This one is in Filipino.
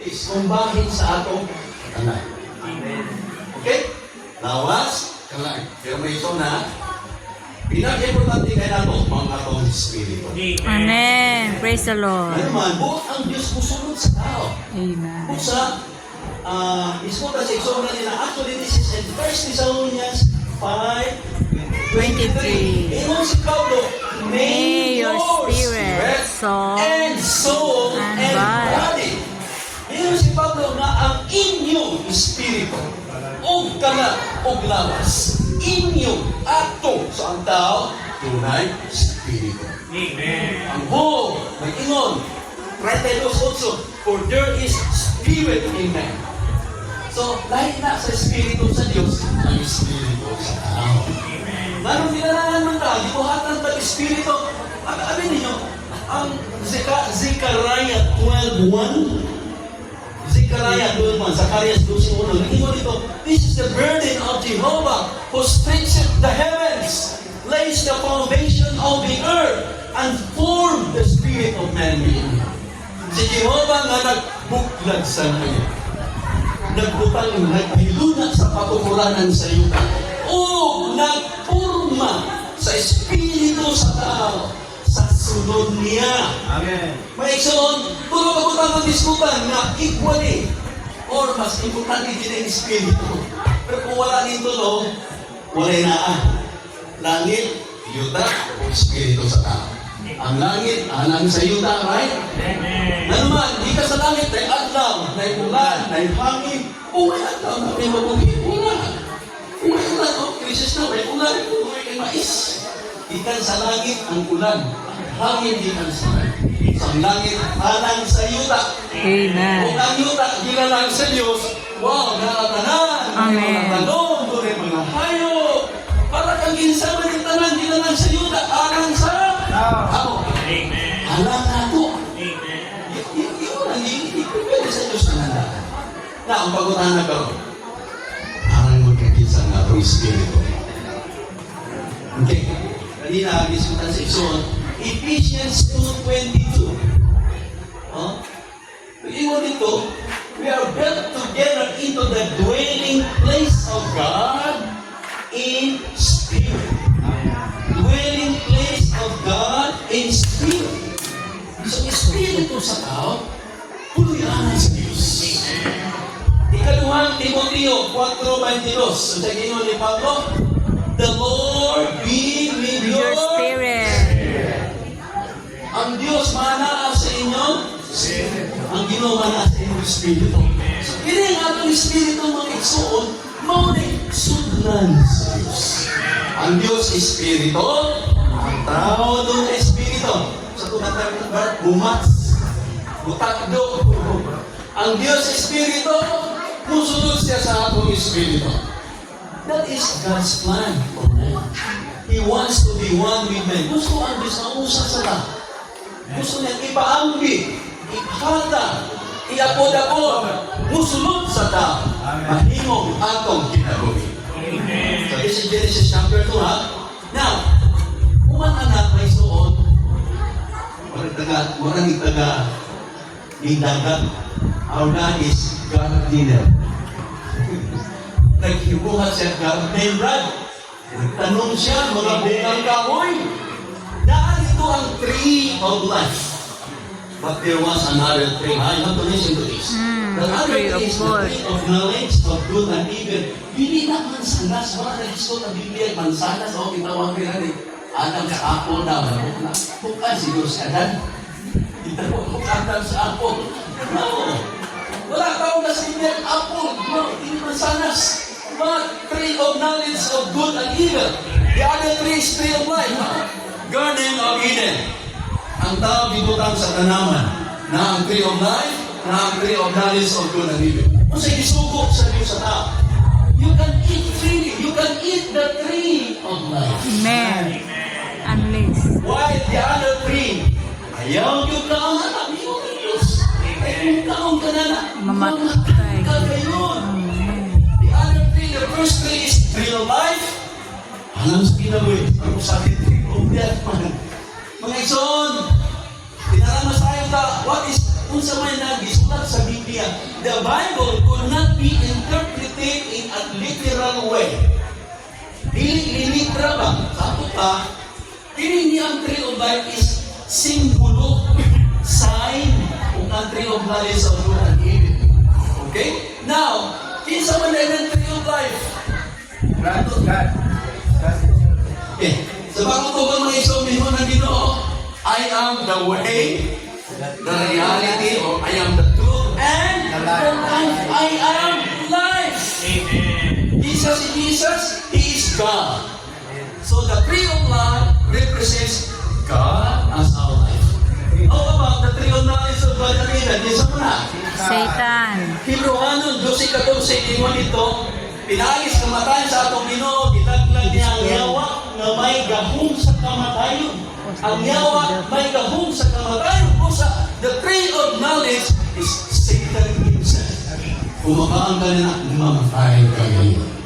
is kumbahin sa atong tanan. Okay? Lawas, kalag. Pero may ito na, pinag-importante kayo na ito, mga atong Espiritu. Amen. Praise the Lord. Ano man, buot ang Diyos musunod sa tao. Amen. Kung sa, iskuta sa eksona nila, actually this is in 1 Thessalonians 5:23. Ingon si Pablo, May your spirit, soul, and soul, and and body. body. Ingon si Pablo na ang inyong espiritu, o kalat, o lawas, inyong ato sa ang tao, tunay espiritu. Amen. Ang buo, may ingon, right also, for there is spirit in man. So, lahat na sa espiritu sa Diyos, ang espiritu sa tao. Naroon nilalangan man tayo, ibuhatan ng espiritu. At abin ninyo, ang Zechariah 12:1, Zechariah 12:1, Zacharias 12:1, nag-ingon ito, this is the burden of Jehovah who stretcheth the heavens, lays the foundation of the earth, and formed the spirit of man within him. Si Jehovah nga nagbuklag sa ngayon. Nagbutang, naghiluna sa patuku라nan sa yuta. O nagpurma sa espiritu sa tao sa sunod niya. Amen. May ikson, puro kabutang ang diskutan na equally or mas importante din ang espiritu. Pero kung wala nito no, wala na langit, yuta, o espiritu sa tao. Ang langit, anang sa yuta, right? Amen. Ano man, di ka sa langit, may adlaw, may ulan, may hangin. O may adlaw na may mabuhi, ulan. Kung may ulan, o krisis na, may ulan, kung may mais. Ikan sa langit ang ulan. Hangin ikan sa langit. Sa langit, anang sa yuta. Amen. Kung ang yuta, ginalang sa Diyos, wow, nakatanan. Amen. Mga talong, doon mga hayop. Para kang ginsama ng tanan, ginalang sa yuta, anang sa tao. Amen. Alam na ito. Amen. Yun ang hindi pwede sa Diyos na nandaan. Na, ang pagutahan na karoon, parang magkakisa nga itong Espiritu. Okay. Kanina, agisutan sa Ison, Ephesians 2:22. Iwan dito, we are built together into the dwelling place of God in Spirit. Dwelling place of God in Spirit. So, Espiritu sa tao, puluyan sa Diyos. Ikaduhang Timoteo 4:22. Sa ginoo ni Pablo, the Lord be with Your spirit. Ang Diyos manaa sa inyo, ang Ginoo manaa sa inyong Espiritu. So, kini ang atong Espiritu mga igsoon, maunay sudlan sa Diyos. Ang Diyos Espiritu, ang tao doon Espiritu. Sa tunatang verb, bumats, butakdo. Ang Diyos Espiritu, musunod siya sa atong Espiritu. That is God's plan for man. He wants to be one with men. Gusto ang Diyos na usa sa lahat. Gusto niya ipaanggi, ipahata, iapod-apod, musunod sa tao. Mahimong atong kinabuhi. Amen. So this is Genesis chapter 2, ha? Now, kung ang anak may suot, walang taga, dagat, our God is gardener. Naghibuhat siya garden rod. Nagtanong siya, mga bungang kahoy. Dahil ito ang tree of life. But there was another tree. I have to listen to this. The other tree tree of is the life. tree of knowledge of good and evil. Hindi na mansanas. Wala na gusto ng Biblia. Mansanas. O, kitawag ko yan. Adam sa apple daw. Bukan siguro si Adan. Kitawag Adam sa apple. No. Wala tao na sa Biblia. Apple. No. Hindi mansanas. But tree of knowledge of good and evil. The other tree is tree of life. Garden of Eden. Ang tao bibutang sa tanaman na ang tree of life, na ang tree of knowledge of good and evil. Kung sa isugo sa Diyos sa tao, you can eat freely. You can eat the tree of life. Amen. Unless. While the other tree, ayaw yung kaong anak niyo ng Diyos. Ay kung kaong ka na na, Mamatay. ka gayon. Amen. The other tree, the first tree is tree of life. Alam sa pinaboy, ako sabi, tree of death man. Mga ikson, tinaramas tayo ta, what is kung sa may nagisulat sa Biblia, the Bible could not be interpreted in a literal way. Dili literal ba? Sabi pa, ini ang tree of life is simbolo, sign kung ang tree of life sa unang ibig. Okay? Now, kinsa man na yung tree of life? God. Okay. Sa bagong tubang mga isomin mo na Ginoo, I am the way, the reality, or I am the truth, and the life. I am life. Amen. Jesus, He is God. So the tree of life represents God as our life. How about the tree of knowledge of God and evil? Isa mo na. Satan. Hebrewanon 12:14 ingon ito, pinalis kamatayan sa atong Ginoo, gitaglag niya ang yawa nga may gahom sa kamatayon. Ang yawa may gahom sa kamatayon. Usa, the tree of knowledge is Satan himself. Kung makaang ka na, mamatay ka ngayon.